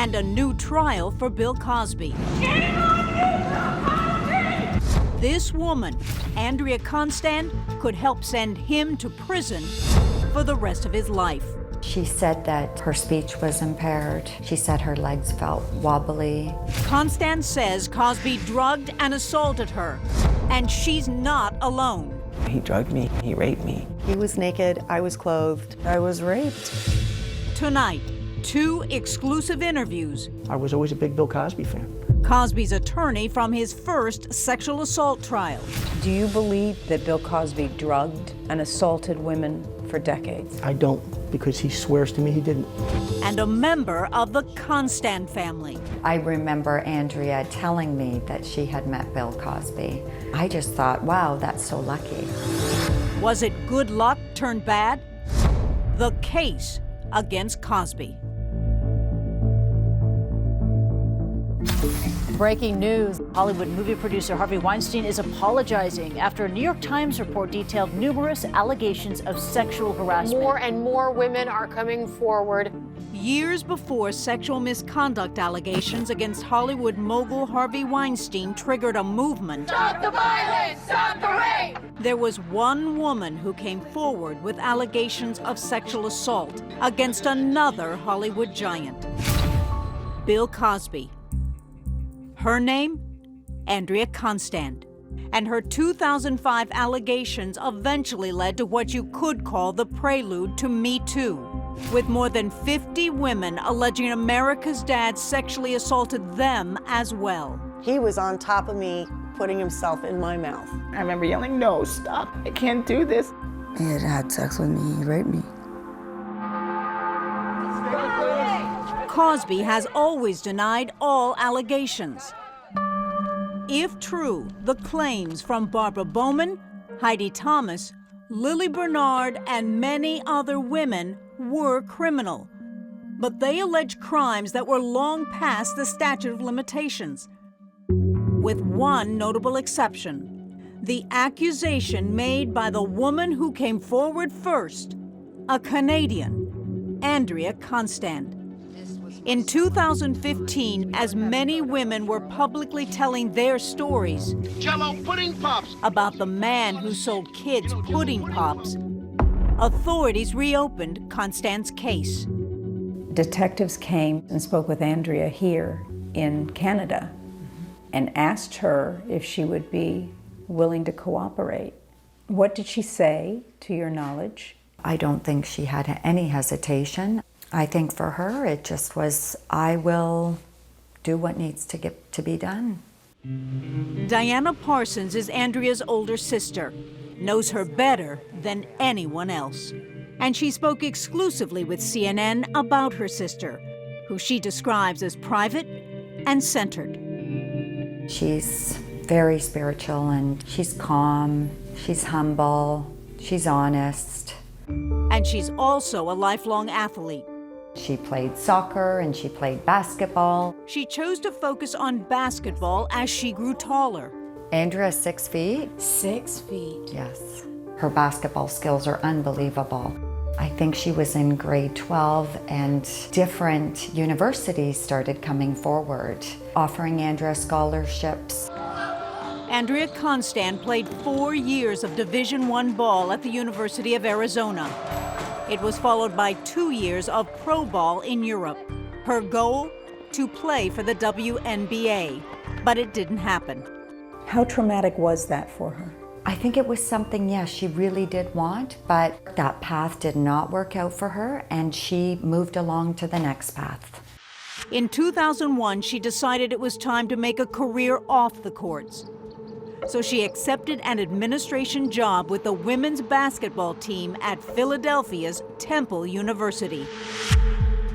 and a new trial for Bill Cosby. Shame on you, Bill Cosby! This woman, Andrea Constand, could help send him to prison for the rest of his life. She said that her speech was impaired. She said her legs felt wobbly. Constand says Cosby drugged and assaulted her, and she's not alone. He drugged me, he raped me. He was naked, I was clothed, I was raped. Tonight, 2 exclusive interviews. I was always a big Bill Cosby fan. Cosby's attorney from his first sexual assault trial. Do you believe that Bill Cosby drugged and assaulted women for decades? I don't, because he swears to me he didn't. And a member of the Constand family. I remember Andrea telling me that she had met Bill Cosby. I just thought, wow, that's so lucky. Was it good luck turned bad? The case against Cosby. Breaking news. Hollywood movie producer Harvey Weinstein is apologizing after a New York Times report detailed numerous allegations of sexual harassment. More and more women are coming forward. Years before sexual misconduct allegations against Hollywood mogul Harvey Weinstein triggered a movement, Stop the violence! Stop the rape! there was one woman who came forward with allegations of sexual assault against another Hollywood giant, Bill Cosby. Her name, Andrea Constand. And her 2005 allegations eventually led to what you could call the prelude to Me Too, with more than 50 women alleging America's dad sexually assaulted them as well. He was on top of me, putting himself in my mouth. I remember yelling, no, stop, I can't do this. He had had sex with me, he raped me. Cosby has always denied all allegations. If true, the claims from Barbara Bowman, Heidi Thomas, Lily Bernard, and many other women were criminal. But they allege crimes that were long past the statute of limitations, with one notable exception: the accusation made by the woman who came forward first, a Canadian, Andrea Constand. In 2015, as many women were publicly telling their stories Jello pudding pops about the man who sold kids pudding pops, authorities reopened Constand's case. Detectives came and spoke with Andrea here in Canada and asked her if she would be willing to cooperate. What did she say, to your knowledge? I don't think she had any hesitation. I think for her, it just was, I will do what needs to be done. Diana Parsons is Andrea's older sister, knows her better than anyone else. And she spoke exclusively with CNN about her sister, who she describes as private and centered. She's very spiritual, and she's calm, she's humble, she's honest. And she's also a lifelong athlete. She played soccer and she played basketball. She chose to focus on basketball as she grew taller. Andrea's 6 feet. 6 feet. Yes. Her basketball skills are unbelievable. I think she was in grade 12 and different universities started coming forward, offering Andrea scholarships. Andrea Constand played 4 years of Division I ball at the University of Arizona. It was followed by 2 years of pro ball in Europe. Her goal? To play for the WNBA, but it didn't happen. How traumatic was that for her? I think it was something, yes, she really did want, but that path did not work out for her, and she moved along to the next path. In 2001, she decided it was time to make a career off the courts. So she accepted an administration job with the women's basketball team at Philadelphia's Temple University,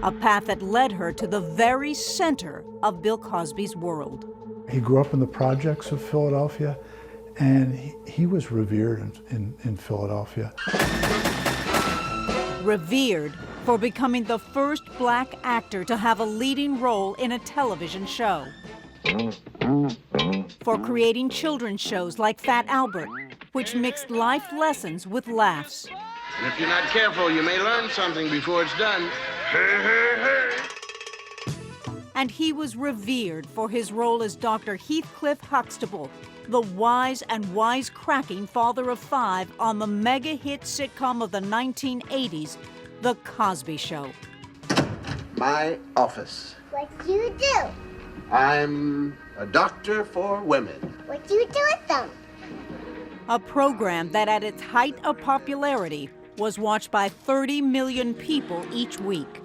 a path that led her to the very center of Bill Cosby's world. He grew up in the projects of Philadelphia, and he was revered in Philadelphia. Revered for becoming the first black actor to have a leading role in a television show. For creating children's shows like Fat Albert, which mixed life lessons with laughs. And if you're not careful, you may learn something before it's done. and he was revered for his role as Dr. Heathcliff Huxtable, the wise and wisecracking father of five on the mega-hit sitcom of the 1980s, The Cosby Show. My office. What do you do? I'm a doctor for women. What do you do with them? A program that at its height of popularity was watched by 30 million people each week.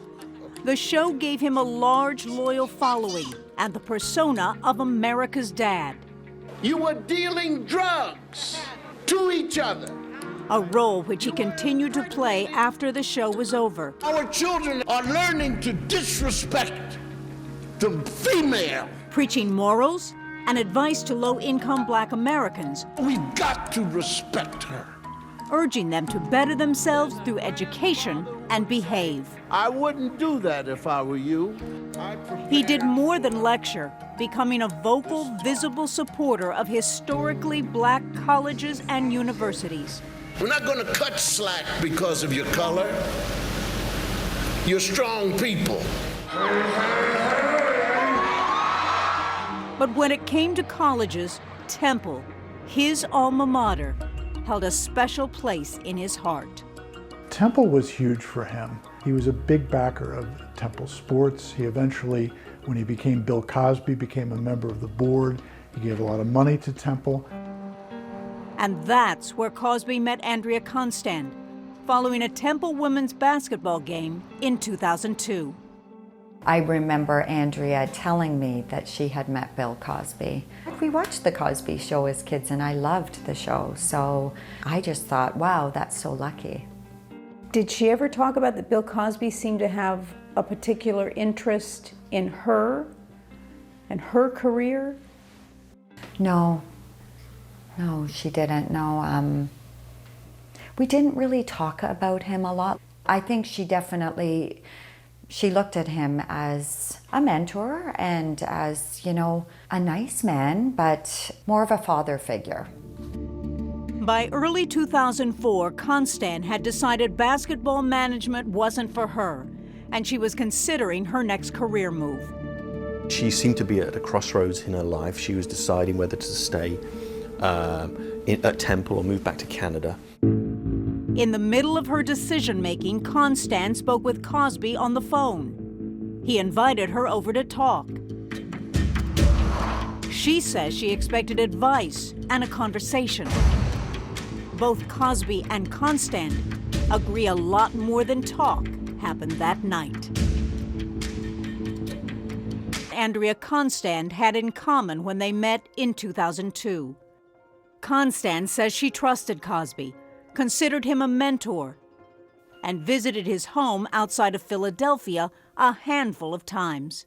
The show gave him a large, loyal following and the persona of America's dad. You were dealing drugs to each other. A role which he continued to play after the show was over. Our children are learning to disrespect the female. Preaching morals and advice to low-income Black Americans. We've got to respect her. Urging them to better themselves through education and behave. I wouldn't do that if I were you. He did more than lecture, becoming a vocal, visible supporter of historically Black colleges and universities. We're not going to cut slack because of your color. You're strong people. But when it came to colleges, Temple, his alma mater, held a special place in his heart. Temple was huge for him. He was a big backer of Temple sports. He eventually, when he became Bill Cosby, became a member of the board. He gave a lot of money to Temple. And that's where Cosby met Andrea Constand, following a Temple women's basketball game in 2002. I remember Andrea telling me that she had met Bill Cosby. We watched The Cosby Show as kids and I loved the show, so I just thought, wow, that's so lucky. Did she ever talk about that Bill Cosby seemed to have a particular interest in her and her career? No, she didn't. No, we didn't really talk about him a lot. I think she looked at him as a mentor and as, you know, a nice man, but more of a father figure. By early 2004, Constand had decided basketball management wasn't for her, and she was considering her next career move. She seemed to be at a crossroads in her life. She was deciding whether to stay at Temple or move back to Canada. In the middle of her decision-making, Constand spoke with Cosby on the phone. He invited her over to talk. She says she expected advice and a conversation. Both Cosby and Constand agree a lot more than talk happened that night. Andrea Constand had in common when they met in 2002. Constand says she trusted Cosby, considered him a mentor, and visited his home outside of Philadelphia a handful of times.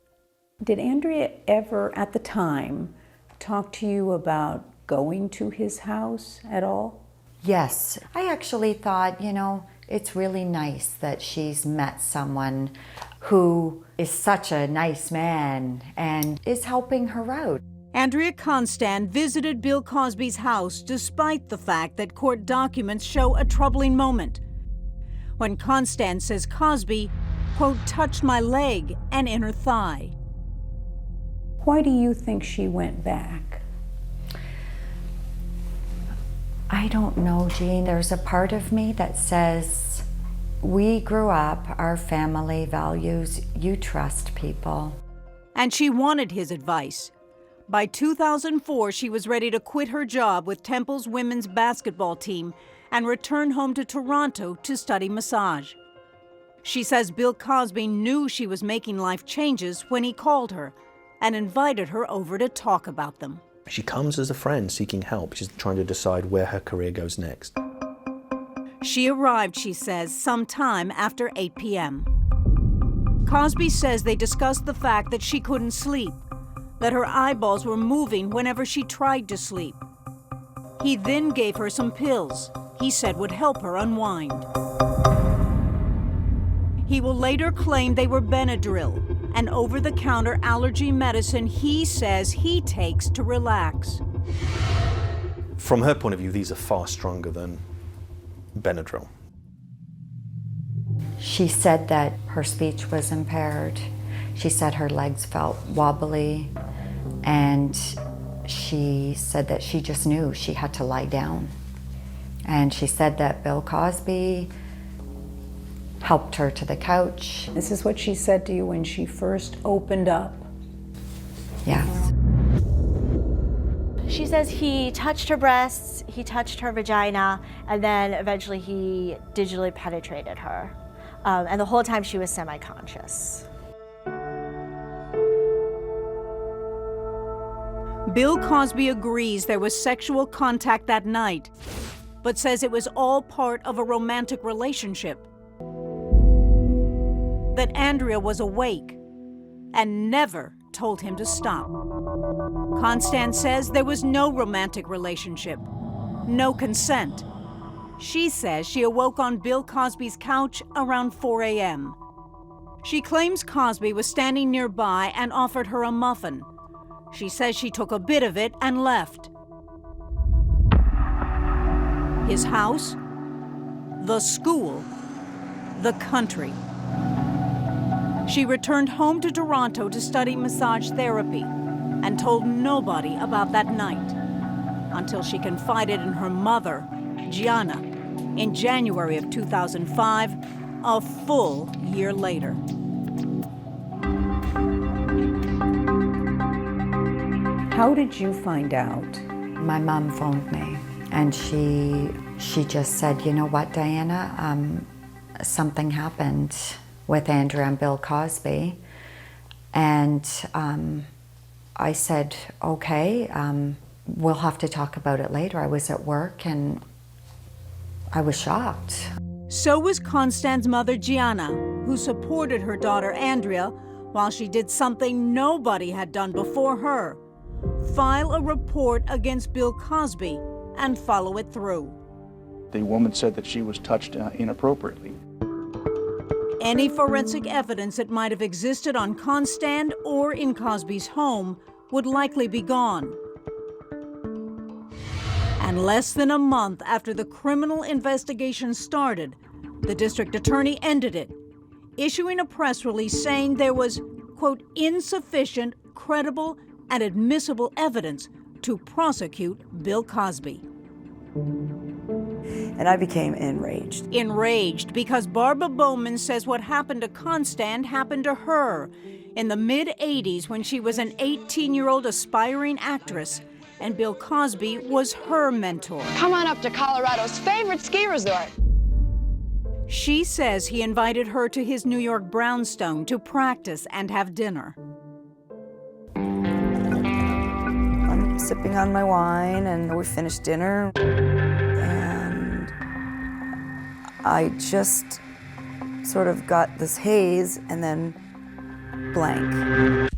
Did Andrea ever, at the time, talk to you about going to his house at all? Yes, I actually thought, you know, it's really nice that she's met someone who is such a nice man and is helping her out. Andrea Constand visited Bill Cosby's house despite the fact that court documents show a troubling moment. When Constand says Cosby, quote, touched my leg and inner thigh. Why do you think she went back? I don't know, Jean. There's a part of me that says, we grew up, our family values, you trust people. And she wanted his advice. By 2004, she was ready to quit her job with Temple's women's basketball team and return home to Toronto to study massage. She says Bill Cosby knew she was making life changes when he called her and invited her over to talk about them. She comes as a friend seeking help. She's trying to decide where her career goes next. She arrived, she says, sometime after 8 p.m. Cosby says they discussed the fact that she couldn't sleep, that her eyeballs were moving whenever she tried to sleep. He then gave her some pills he said would help her unwind. He will later claim they were Benadryl, an over-the-counter allergy medicine he says he takes to relax. From her point of view, these are far stronger than Benadryl. She said that her speech was impaired. She said her legs felt wobbly, and she said that she just knew she had to lie down. And she said that Bill Cosby helped her to the couch. This is what she said to you when she first opened up. Yes. She says he touched her breasts, he touched her vagina, and then eventually he digitally penetrated her. And the whole time she was semi-conscious. Bill Cosby agrees there was sexual contact that night, but says it was all part of a romantic relationship. That Andrea was awake and never told him to stop. Constance says there was no romantic relationship, no consent. She says she awoke on Bill Cosby's couch around 4 a.m. She claims Cosby was standing nearby and offered her a muffin. She says she took a bit of it and left. His house, the school, the country. She returned home to Toronto to study massage therapy and told nobody about that night until she confided in her mother, Gianna, in January of 2005, a full year later. How did you find out? My mom phoned me, and she just said, you know what, Diana, something happened with Andrea and Bill Cosby. And I said, okay, we'll have to talk about it later. I was at work and I was shocked. So was Constance's mother, Gianna, who supported her daughter, Andrea, while she did something nobody had done before her: file a report against Bill Cosby and follow it through. The woman said that she was touched inappropriately. Any forensic evidence that might have existed on Constance or in Cosby's home would likely be gone. And less than a month after the criminal investigation started, the district attorney ended it, issuing a press release saying there was, quote, insufficient, credible, and admissible evidence to prosecute Bill Cosby. And I became enraged. Enraged because Barbara Bowman says what happened to Constance happened to her in the mid-'80s when she was an 18-year-old aspiring actress, and Bill Cosby was her mentor. Come on up to Colorado's favorite ski resort. She says he invited her to his New York brownstone to practice and have dinner. I'm sipping on my wine, and we finished dinner, and I just sort of got this haze and then blank.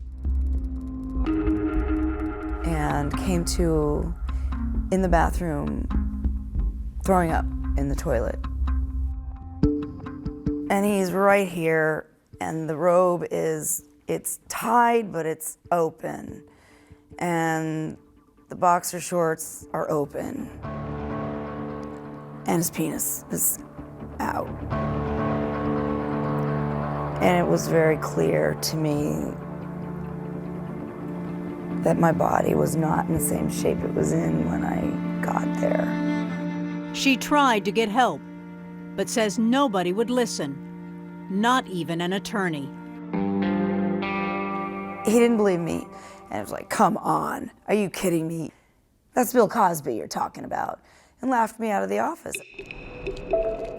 And came to, in the bathroom, throwing up in the toilet. And he's right here, and the robe is, it's tied, but it's open. And the boxer shorts are open. And his penis is out. And it was very clear to me that my body was not in the same shape it was in when I got there. She tried to get help, but says nobody would listen, not even an attorney. He didn't believe me, and I was like, come on, are you kidding me? That's Bill Cosby you're talking about, and laughed me out of the office.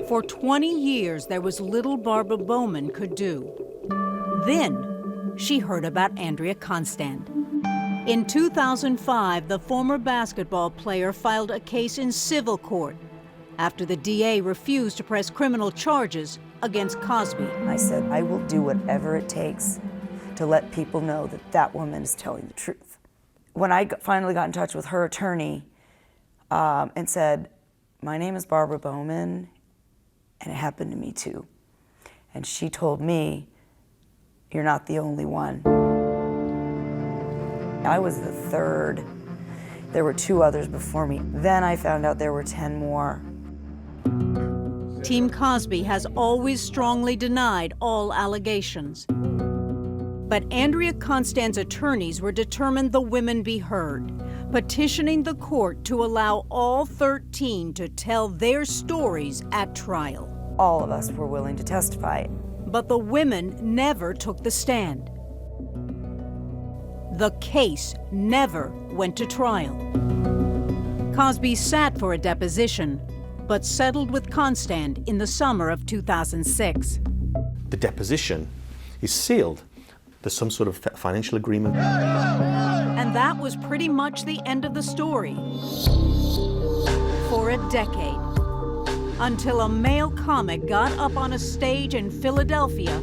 For 20 years, there was little Barbara Bowman could do. Then, she heard about Andrea Constance. In 2005, the former basketball player filed a case in civil court after the DA refused to press criminal charges against Cosby. I said, I will do whatever it takes to let people know that that woman is telling the truth. When I finally got in touch with her attorney and said, my name is Barbara Bowman, and it happened to me too. And she told me, you're not the only one. I was the third. There were 2 others before me. Then I found out there were 10 more. Team Cosby has always strongly denied all allegations. But Andrea Constand's attorneys were determined the women be heard, petitioning the court to allow all 13 to tell their stories at trial. All of us were willing to testify. But the women never took the stand. The case never went to trial. Cosby sat for a deposition, but settled with Constand in the summer of 2006. The deposition is sealed. There's some sort of financial agreement. And that was pretty much the end of the story. For a decade. Until a male comic got up on a stage in Philadelphia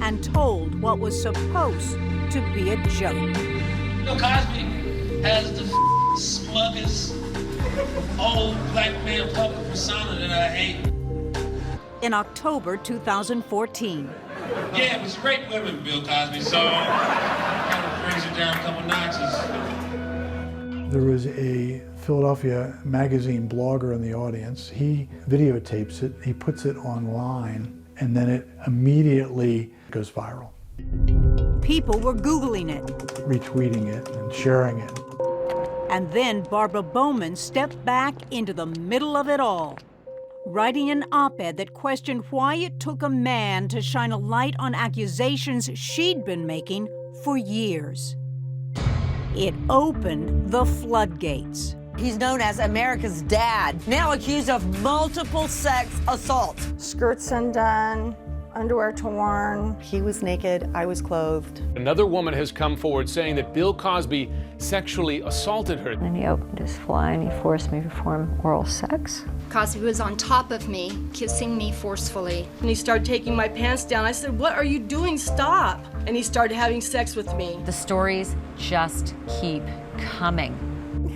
and told what was supposed to be a joke. Bill Cosby has the smuggest old black man public persona that I hate. In October 2014. Yeah, it was rape women, Bill Cosby, so kind of brings it down a couple notches. There was a Philadelphia magazine blogger in the audience. He videotapes it, he puts it online, and then it immediately goes viral. People were Googling it. Retweeting it and sharing it. And then Barbara Bowman stepped back into the middle of it all, writing an op-ed that questioned why it took a man to shine a light on accusations she'd been making for years. It opened the floodgates. He's known as America's dad, now accused of multiple sex assaults. Skirts undone, underwear torn. He was naked, I was clothed. Another woman has come forward saying that Bill Cosby sexually assaulted her. And he opened his fly and he forced me to perform oral sex. Cosby was on top of me, kissing me forcefully. And he started taking my pants down. I said, "What are you doing? Stop." And he started having sex with me. The stories just keep coming.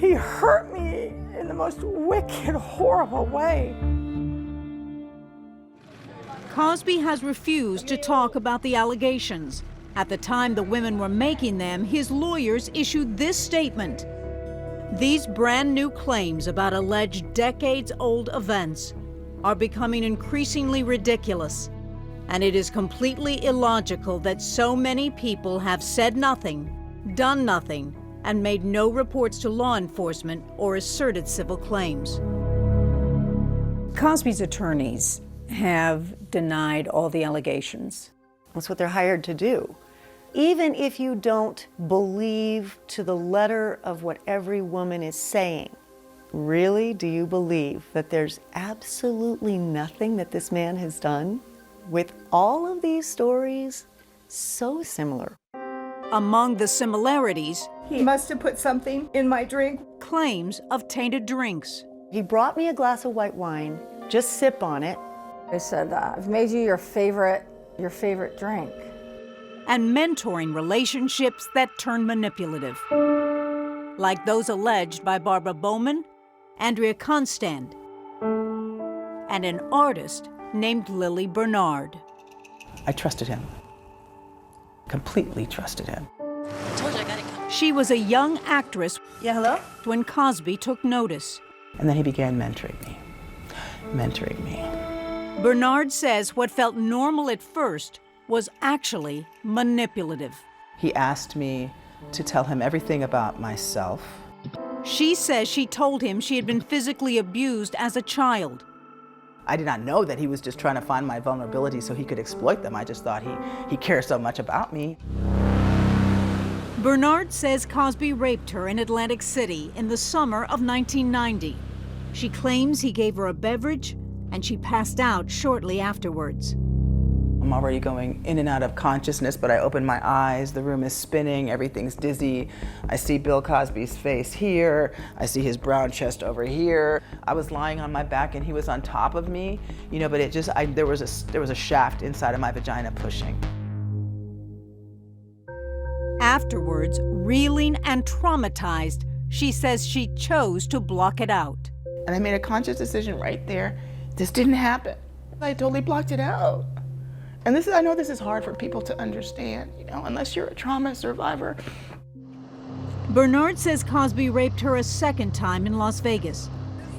He hurt me in the most wicked, horrible way. Cosby has refused to talk about the allegations. At the time the women were making them, his lawyers issued this statement. These brand new claims about alleged decades-old events are becoming increasingly ridiculous, and it is completely illogical that so many people have said nothing, done nothing, and made no reports to law enforcement or asserted civil claims. Cosby's attorneys have denied all the allegations. That's what they're hired to do. Even if you don't believe to the letter of what every woman is saying, really do you believe that there's absolutely nothing that this man has done? With all of these stories, so similar. Among the similarities, he must have put something in my drink. Claims of tainted drinks. He brought me a glass of white wine, just sip on it. They said, I've made you your favorite drink. And mentoring relationships that turn manipulative. Like those alleged by Barbara Bowman, Andrea Constand, and an artist named Lily Bernard. I trusted him. Completely trusted him. I told you I gotta come. She was a young actress. Yeah, hello? When Cosby took notice. And then he began mentoring me. Bernard says what felt normal at first was actually manipulative. He asked me to tell him everything about myself. She says she told him she had been physically abused as a child. I did not know that he was just trying to find my vulnerabilities so he could exploit them. I just thought he cared so much about me. Bernard says Cosby raped her in Atlantic City in the summer of 1990. She claims he gave her a beverage and she passed out shortly afterwards. I'm already going in and out of consciousness, but I open my eyes, the room is spinning, everything's dizzy. I see Bill Cosby's face here, I see his brown chest over here. I was lying on my back and he was on top of me, you know, but it just, there was a shaft inside of my vagina pushing. Afterwards, reeling and traumatized, she says she chose to block it out. And I made a conscious decision right there. This didn't happen. I totally blocked it out. And I know this is hard for people to understand, you know, unless you're a trauma survivor. Bernard says Cosby raped her a second time in Las Vegas.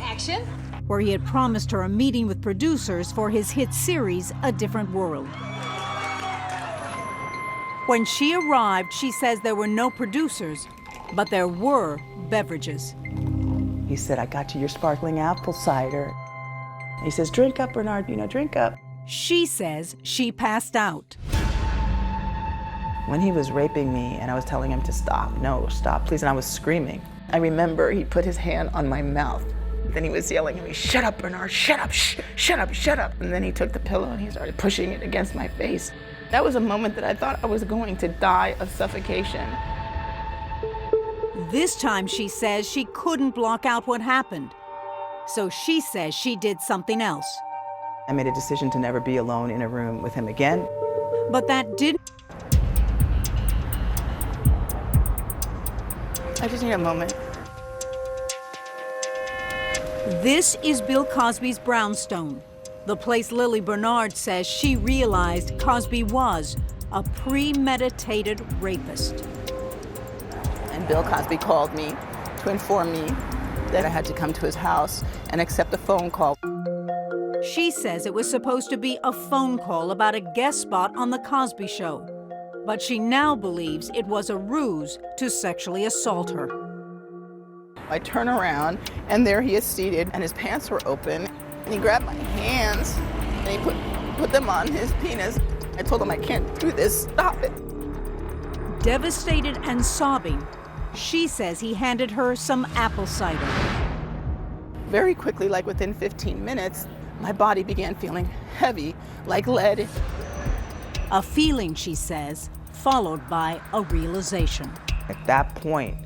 Action. Where he had promised her a meeting with producers for his hit series, A Different World. When she arrived, she says there were no producers, but there were beverages. He said, I got you your sparkling apple cider. He says, drink up, Bernard, drink up. She says she passed out. When he was raping me and I was telling him to stop, no, stop, please, and I was screaming. I remember he put his hand on my mouth. Then he was yelling at me, shut up, Bernard, shut up, shut up, shut up. And then he took the pillow and he started pushing it against my face. That was a moment that I thought I was going to die of suffocation. This time, she says she couldn't block out what happened. So she says she did something else. I made a decision to never be alone in a room with him again. But that didn't. I just need a moment. This is Bill Cosby's brownstone, the place Lily Bernard says she realized Cosby was a premeditated rapist. And Bill Cosby called me to inform me that I had to come to his house and accept a phone call. She says it was supposed to be a phone call about a guest spot on The Cosby Show, but she now believes it was a ruse to sexually assault her. I turn around, and there he is seated, and his pants were open. And he grabbed my hands, and he put them on his penis. I told him, I can't do this, stop it. Devastated and sobbing, she says he handed her some apple cider. Very quickly, like within 15 minutes, my body began feeling heavy, like lead. A feeling, she says, followed by a realization. At that point,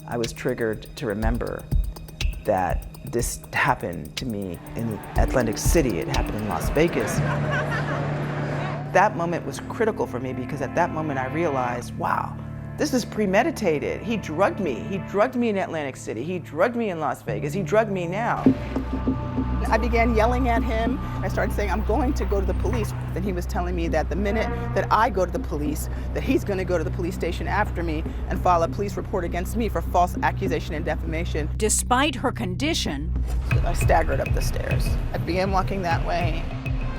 I was triggered to remember that this happened to me in Atlantic City. It happened in Las Vegas. That moment was critical for me because at that moment I realized, wow, this is premeditated. He drugged me. He drugged me in Atlantic City. He drugged me in Las Vegas. He drugged me now. I began yelling at him. I started saying, I'm going to go to the police. Then he was telling me that the minute that I go to the police, that he's going to go to the police station after me and file a police report against me for false accusation and defamation. Despite her condition, I staggered up the stairs. I began walking that way.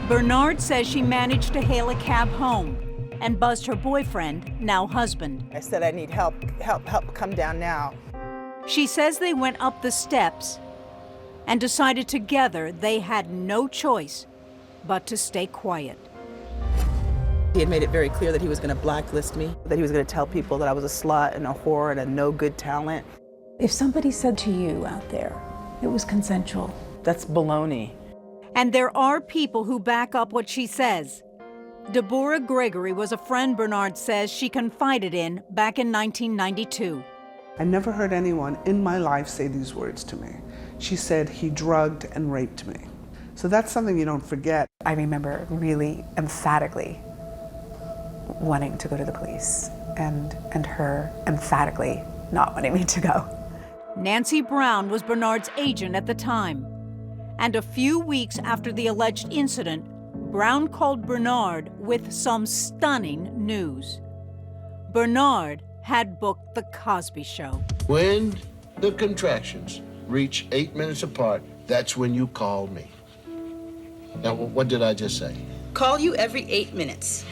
Bernard says she managed to hail a cab home and buzzed her boyfriend, now husband. I said, I need help, come down now. She says they went up the steps and decided together they had no choice but to stay quiet. He had made it very clear that he was going to blacklist me, that he was going to tell people that I was a slut and a whore and a no good talent. If somebody said to you out there, it was consensual. That's baloney. And there are people who back up what she says. Deborah Gregory was a friend Bernard says she confided in back in 1992. I never heard anyone in my life say these words to me. She said, he drugged and raped me. So that's something you don't forget. I remember really emphatically wanting to go to the police and her emphatically not wanting me to go. Nancy Brown was Bernard's agent at the time. And a few weeks after the alleged incident, Brown called Bernard with some stunning news. Bernard had booked The Cosby Show. When the contractions reach 8 minutes apart, that's when you call me. Now, what did I just say? Call you every 8 minutes.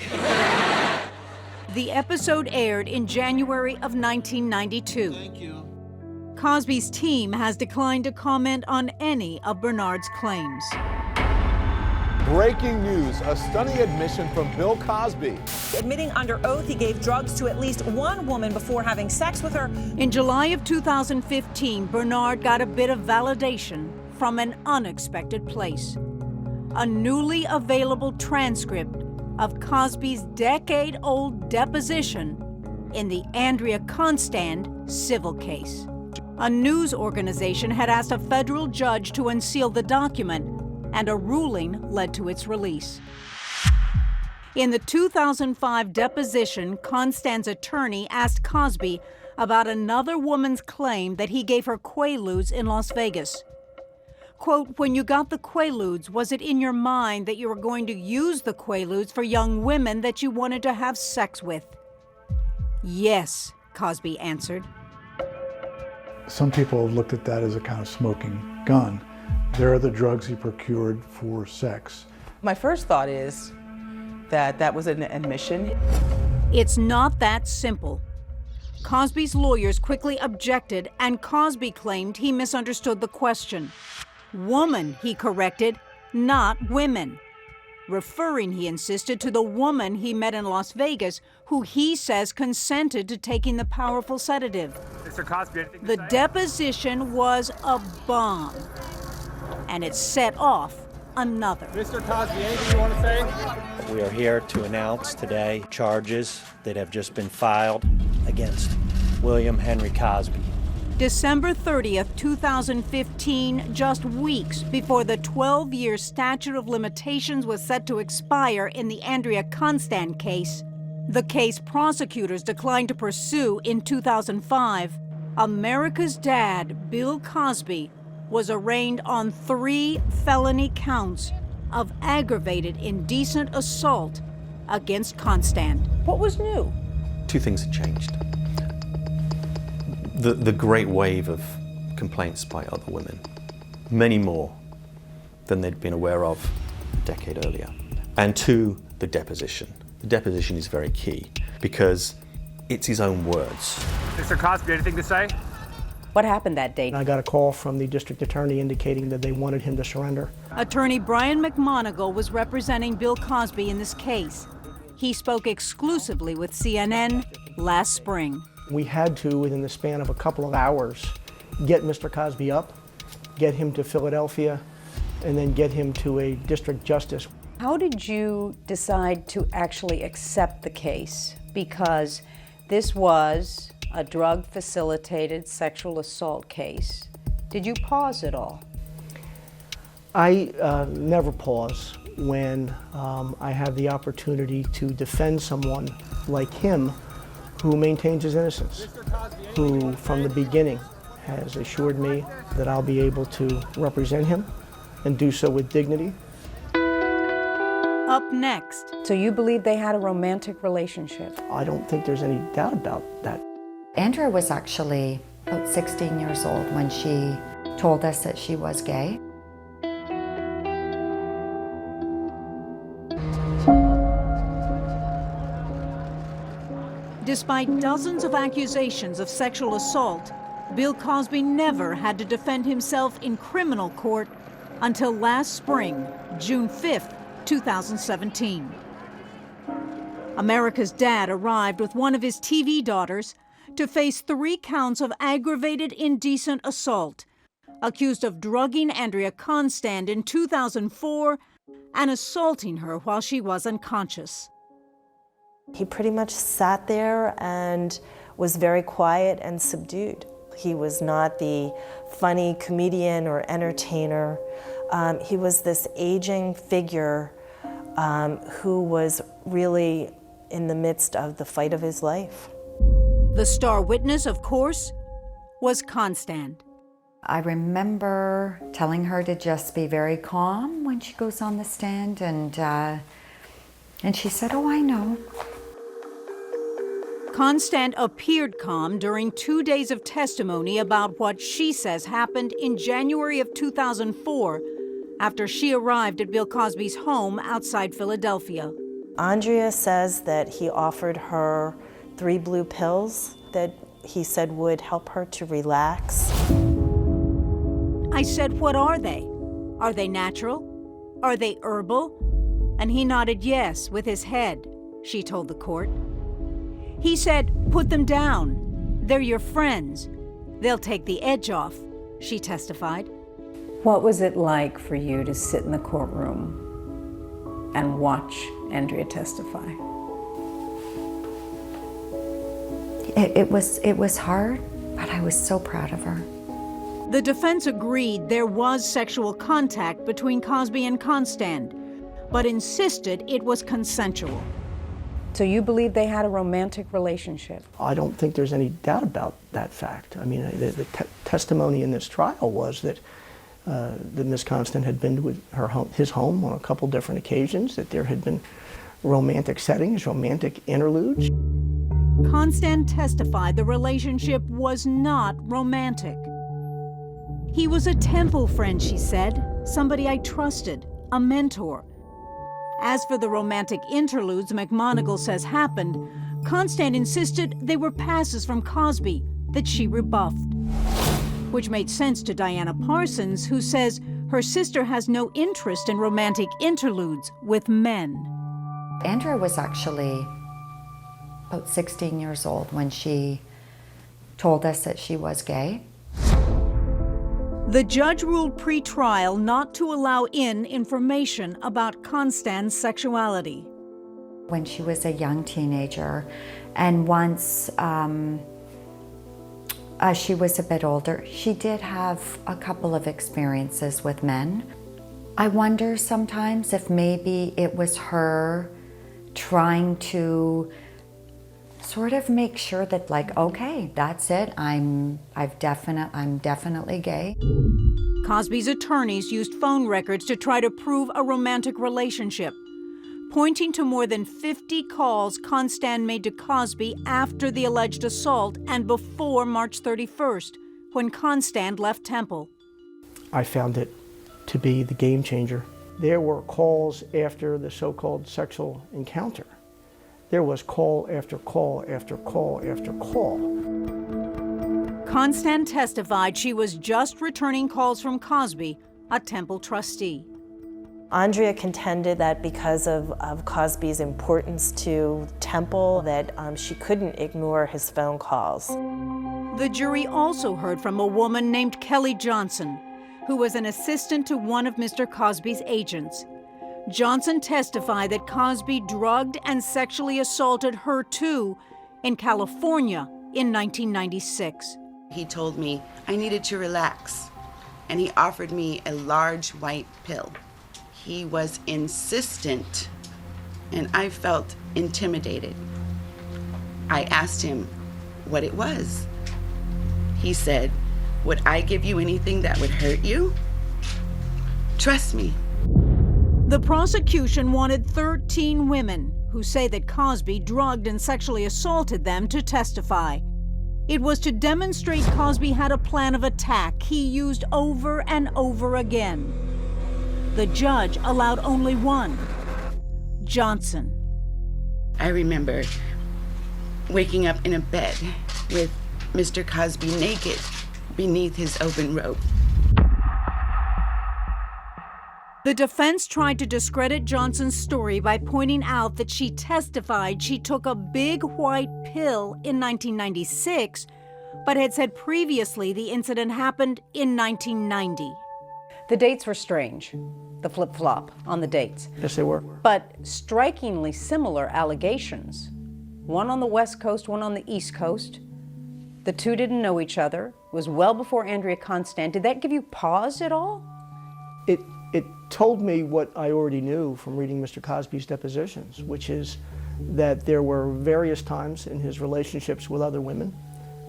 The episode aired in January of 1992. Thank you. Cosby's team has declined to comment on any of Bernard's claims. Breaking news, a stunning admission from Bill Cosby. Admitting under oath he gave drugs to at least one woman before having sex with her. In July of 2015, Bernard got a bit of validation from an unexpected place. A newly available transcript of Cosby's decade-old deposition in the Andrea Constand civil case. A news organization had asked a federal judge to unseal the document, and a ruling led to its release. In the 2005 deposition, Constand's attorney asked Cosby about another woman's claim that he gave her Quaaludes in Las Vegas. Quote, when you got the Quaaludes, was it in your mind that you were going to use the Quaaludes for young women that you wanted to have sex with? Yes, Cosby answered. Some people have looked at that as a kind of smoking gun. There are the drugs he procured for sex. My first thought is that that was an admission. It's not that simple. Cosby's lawyers quickly objected, and Cosby claimed he misunderstood the question. Woman, he corrected, not women. Referring, he insisted, to the woman he met in Las Vegas, who he says consented to taking the powerful sedative. Mr. Cosby, anything to The say? deposition was a bomb, and it set off another. Mr. Cosby, anything you want to say? We are here to announce today charges that have just been filed against William Henry Cosby. December 30th, 2015, just weeks before the 12-year statute of limitations was set to expire in the Andrea Constand case, the case prosecutors declined to pursue in 2005, America's dad, Bill Cosby, was arraigned on 3 felony counts of aggravated indecent assault against Constand. What was new? 2 things had changed. The great wave of complaints by other women, many more than they'd been aware of a decade earlier. And 2, the deposition. The deposition is very key because it's his own words. Mr. Cosby, anything to say? What happened that day? I got a call from the district attorney indicating that they wanted him to surrender. Attorney Brian McMonigal was representing Bill Cosby in this case. He spoke exclusively with CNN last spring. We had to, within the span of a couple of hours, get Mr. Cosby up, get him to Philadelphia, and then get him to a district justice. How did you decide to actually accept the case? Because this was a drug-facilitated sexual assault case. Did you pause at all? I never pause when I have the opportunity to defend someone like him who maintains his innocence, who from the beginning has assured me that I'll be able to represent him and do so with dignity. Up next. So you believe they had a romantic relationship? I don't think there's any doubt about that. Andrea was actually about 16 years old when she told us that she was gay. Despite dozens of accusations of sexual assault, Bill Cosby never had to defend himself in criminal court until last spring, June 5th, 2017. America's dad arrived with one of his TV daughters to face 3 counts of aggravated indecent assault, accused of drugging Andrea Constand in 2004 and assaulting her while she was unconscious. He pretty much sat there and was very quiet and subdued. He was not the funny comedian or entertainer. He was this aging figure who was really in the midst of the fight of his life. The star witness, of course, was Constand. I remember telling her to just be very calm when she goes on the stand, and she said, "Oh, I know." Constand appeared calm during 2 days of testimony about what she says happened in January of 2004 after she arrived at Bill Cosby's home outside Philadelphia. Andrea says that he offered her 3 blue pills that he said would help her to relax. I said, "What are they? Are they natural? Are they herbal?" And he nodded yes with his head, she told the court. He said, "Put them down. They're your friends. They'll take the edge off," she testified. What was it like for you to sit in the courtroom and watch Andrea testify? It was hard, but I was so proud of her. The defense agreed there was sexual contact between Cosby and Constand, but insisted it was consensual. So you believe they had a romantic relationship? I don't think there's any doubt about that fact. I mean, the testimony in this trial was that Ms. Constand had been to his home on a couple different occasions, that there had been romantic settings, romantic interludes. Constand testified the relationship was not romantic. He was a temple friend, she said, somebody I trusted, a mentor. As for the romantic interludes McMonigal says happened, Constand insisted they were passes from Cosby that she rebuffed, which made sense to Diana Parsons, who says her sister has no interest in romantic interludes with men. Andrea was actually about 16 years old when she told us that she was gay. The judge ruled pre-trial not to allow in information about Constand's sexuality. When she was a young teenager, and once she was a bit older, she did have a couple of experiences with men. I wonder sometimes if maybe it was her trying to sort of make sure that, like, okay, that's it, I'm definitely gay. Cosby's attorneys used phone records to try to prove a romantic relationship, pointing to more than 50 calls Constand made to Cosby after the alleged assault and before March 31st, when Constand left Temple. I found it to be the game changer. There were calls after the so-called sexual encounter. There was call after call after call after call. Constand testified she was just returning calls from Cosby, a Temple trustee. Andrea contended that because of Cosby's importance to Temple, that she couldn't ignore his phone calls. The jury also heard from a woman named Kelly Johnson, who was an assistant to one of Mr. Cosby's agents. Johnson testified that Cosby drugged and sexually assaulted her too in California in 1996. He told me I needed to relax, and he offered me a large white pill. He was insistent, and I felt intimidated. I asked him what it was. He said, "Would I give you anything that would hurt you? Trust me." The prosecution wanted 13 women who say that Cosby drugged and sexually assaulted them to testify. It was to demonstrate Cosby had a plan of attack he used over and over again. The judge allowed only one, Johnson. I remember waking up in a bed with Mr. Cosby naked beneath his open robe. The defense tried to discredit Johnson's story by pointing out that she testified she took a big white pill in 1996, but had said previously the incident happened in 1990. The dates were strange, the flip-flop on the dates. Yes, they were. But strikingly similar allegations. One on the West Coast, one on the East Coast. The two didn't know each other. It was well before Andrea Constand. Did that give you pause at all? It told me what I already knew from reading Mr. Cosby's depositions, which is that there were various times in his relationships with other women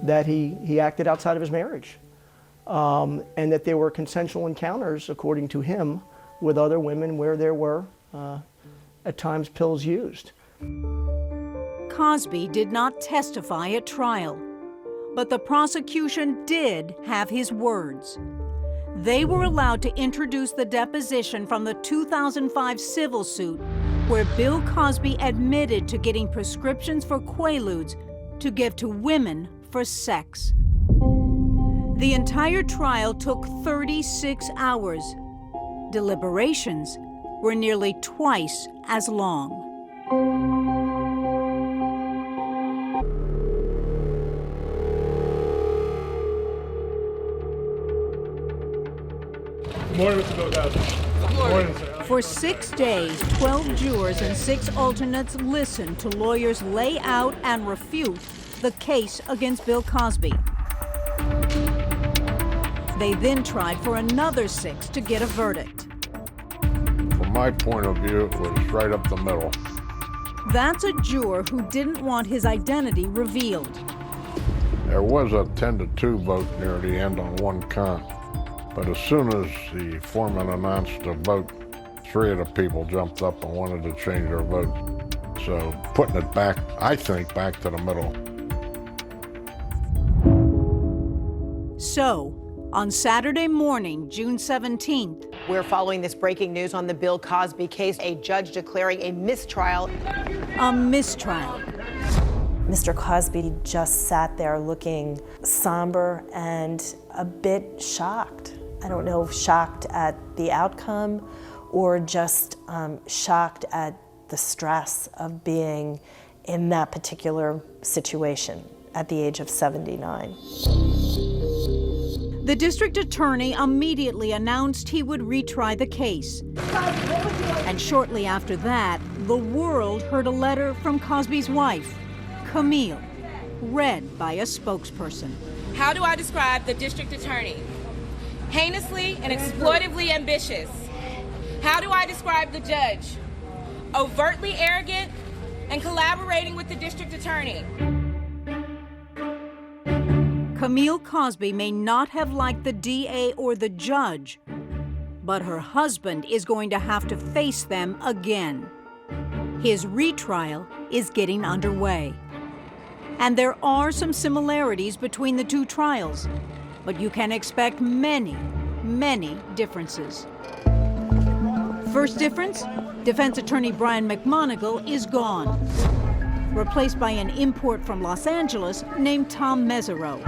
that he acted outside of his marriage. And that there were consensual encounters, according to him, with other women where there were, at times, pills used. Cosby did not testify at trial, but the prosecution did have his words. They were allowed to introduce the deposition from the 2005 civil suit where Bill Cosby admitted to getting prescriptions for Quaaludes to give to women for sex. The entire trial took 36 hours. Deliberations were nearly twice as long. For 6 days, 12 jurors and 6 alternates listened to lawyers lay out and refute the case against Bill Cosby. They then tried for another 6 to get a verdict. From my point of view, it was right up the middle. That's a juror who didn't want his identity revealed. There was a 10-2 vote near the end on one count. But as soon as the foreman announced the vote, 3 of the people jumped up and wanted to change their vote. So putting it back, I think, back to the middle. So, on Saturday morning, June 17th, we're following this breaking news on the Bill Cosby case, a judge declaring a mistrial. A mistrial. Mr. Cosby just sat there looking somber and a bit shocked. I don't know if shocked at the outcome or just shocked at the stress of being in that particular situation at the age of 79. The district attorney immediately announced he would retry the case. And shortly after that, the world heard a letter from Cosby's wife, Camille, read by a spokesperson. How do I describe the district attorney? Heinously and exploitively ambitious. How do I describe the judge? Overtly arrogant and collaborating with the district attorney. Camille Cosby may not have liked the DA or the judge, but her husband is going to have to face them again. His retrial is getting underway. And there are some similarities between the two trials, but you can expect many, many differences. First difference, defense attorney Brian McMonigal is gone, replaced by an import from Los Angeles named Tom Mesereau.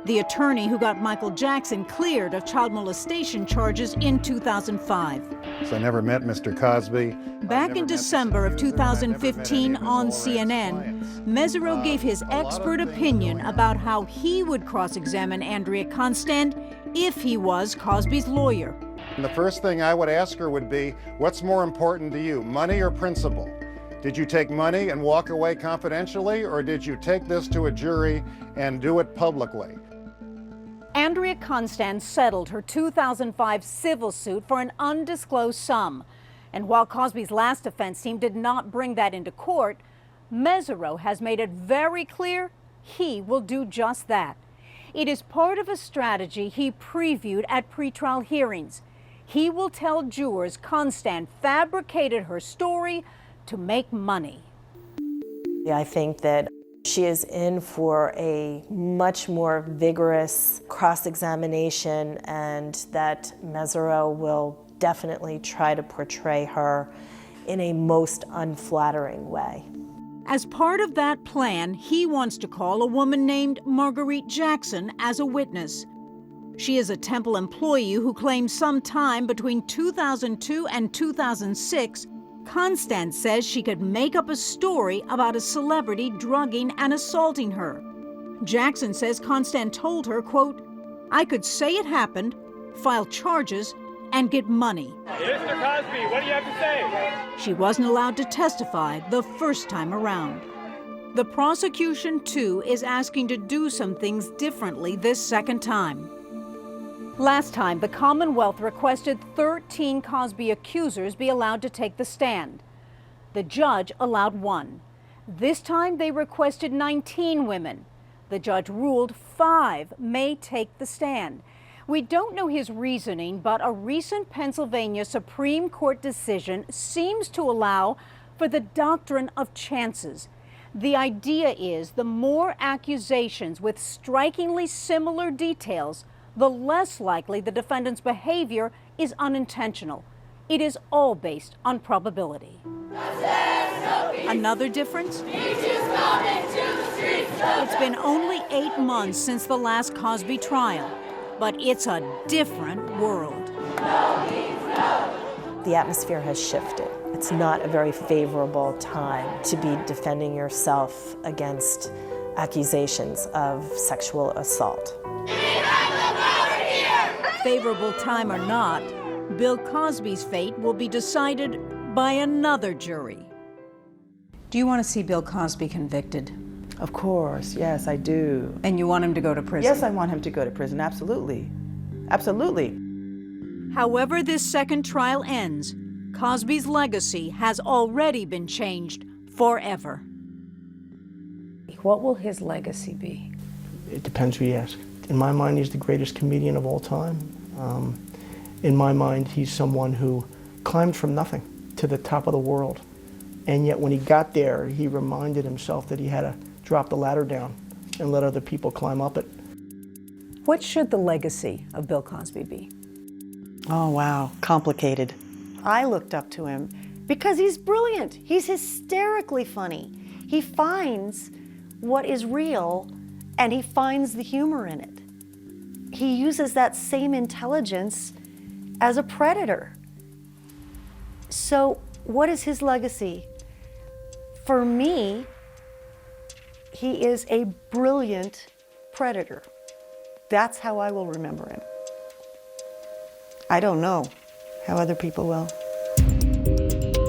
The attorney who got Michael Jackson cleared of child molestation charges in 2005. So I never met Mr. Cosby. Back in December of 2015 on CNN, Mesereau gave his expert opinion about how he would cross-examine Andrea Constand if he was Cosby's lawyer. And the first thing I would ask her would be, what's more important to you, money or principle? Did you take money and walk away confidentially, or did you take this to a jury and do it publicly? Andrea Constand settled her 2005 civil suit for an undisclosed sum. And while Cosby's last defense team did not bring that into court, Mesereau has made it very clear he will do just that. It is part of a strategy he previewed at pretrial hearings. He will tell jurors Constand fabricated her story to make money. I think that she is in for a much more vigorous cross-examination, and that Mesereau will definitely try to portray her in a most unflattering way. As part of that plan, he wants to call a woman named Marguerite Jackson as a witness. She is a Temple employee who claims sometime between 2002 and 2006, Constand says she could make up a story about a celebrity drugging and assaulting her. Jackson says Constand told her, quote, "I could say it happened, file charges, and get money." Mr. Cosby, what do you have to say? She wasn't allowed to testify the first time around. The prosecution, too, is asking to do some things differently this second time. Last time, the Commonwealth requested 13 Cosby accusers be allowed to take the stand. The judge allowed 1. This time, they requested 19 women. The judge ruled 5 may take the stand. We don't know his reasoning, but a recent Pennsylvania Supreme Court decision seems to allow for the doctrine of chances. The idea is the more accusations with strikingly similar details, the less likely the defendant's behavior is unintentional. It is all based on probability. Another difference? It's been only 8 months since the last Cosby trial, but it's a different world. The atmosphere has shifted. It's not a very favorable time to be defending yourself against accusations of sexual assault. Favorable time or not, Bill Cosby's fate will be decided by another jury. Do you want to see Bill Cosby convicted? Of course, yes, I do. And you want him to go to prison? Yes, I want him to go to prison, absolutely. Absolutely. However this second trial ends, Cosby's legacy has already been changed forever. What will his legacy be? It depends who you ask. In my mind, he's the greatest comedian of all time. In my mind, he's someone who climbed from nothing to the top of the world. And yet when he got there, he reminded himself that he had to drop the ladder down and let other people climb up it. What should the legacy of Bill Cosby be? Oh, wow, complicated. I looked up to him because he's brilliant. He's hysterically funny. He finds what is real and he finds the humor in it. He uses that same intelligence as a predator. So what is his legacy? For me, he is a brilliant predator. That's how I will remember him. I don't know how other people will.